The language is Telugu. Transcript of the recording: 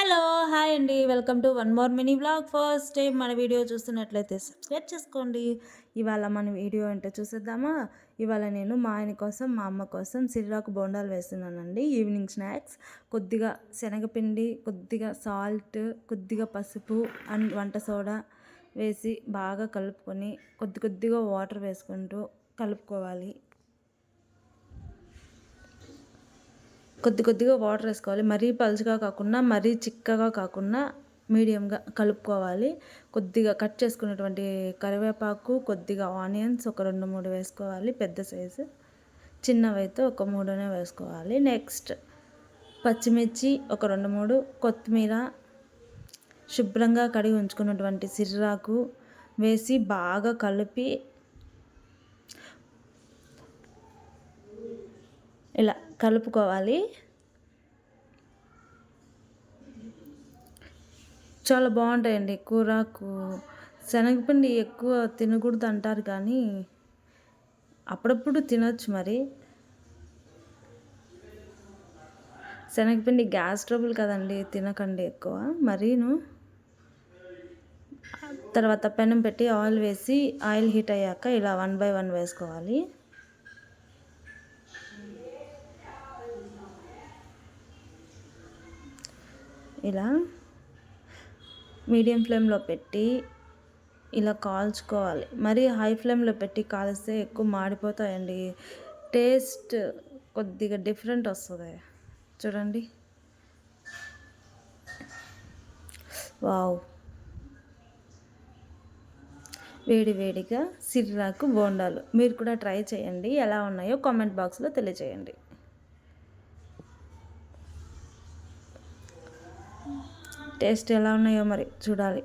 హలో! హాయ్ అండి. Welcome to one more mini vlog. First time మన వీడియో చూస్తున్నట్లయితే సబ్స్క్రైబ్ చేసుకోండి. ఇవాళ మన వీడియో ఏంటో చూసేద్దామా? ఇవాళ నేను మా ఆయన కోసం, మా అమ్మ కోసం సిర్రాకు బోండాలు వేస్తున్నానండి. Evening snacks. కొద్దిగా శనగపిండి, కొద్దిగా సాల్ట్, కొద్దిగా పసుపు అండ్ వంట సోడా వేసి బాగా కలుపుకొని కొద్దిగా వాటర్ వేసుకుంటూ కలుపుకోవాలి. కొద్దిగా వాటర్ వేసుకోవాలి. మరీ పలుచగా కాకుండా, మరీ చిక్కగా కాకుండా మీడియంగా కలుపుకోవాలి. కొద్దిగా కట్ చేసుకున్నటువంటి కరివేపాకు, కొద్దిగా ఆనియన్స్ ఒక 2, 3 వేసుకోవాలి పెద్ద సైజు. చిన్నవైతే ఒక 3 వేసుకోవాలి. నెక్స్ట్ పచ్చిమిర్చి ఒక 2, 3, కొత్తిమీర, శుభ్రంగా కడిగి ఉంచుకున్నటువంటి సిర్రాకు వేసి బాగా కలిపి ఇలా కలుపుకోవాలి. చాలా బాగుంటాయండి కూరకు. శనగపిండి ఎక్కువ తినకూడదు అంటారు కానీ అప్పుడప్పుడు తినొచ్చు. మరి శనగపిండి గ్యాస్ ట్రబుల్ కదండి, తినకండి ఎక్కువ మరీను. తర్వాత పెనం పెట్టి ఆయిల్ వేసి ఆయిల్ హీట్ అయ్యాక ఇలా 1 by 1 వేసుకోవాలి. ఇలా మీడియం ఫ్లేమ్లో పెట్టి ఇలా కాల్చుకోవాలి. మరి హై ఫ్లేమ్లో పెట్టి కాలిస్తే ఎక్కువ మాడిపోతాయండి. టేస్ట్ కొద్దిగా డిఫరెంట్ వస్తుంది. చూడండి, వావ్! వేడిగా సిర్రాకు బోండాలు మీరు కూడా ట్రై చేయండి. ఎలా ఉన్నాయో కామెంట్ బాక్స్లో తెలియజేయండి. టేస్ట్ ఎలా ఉన్నాయో మరి చూడాలి.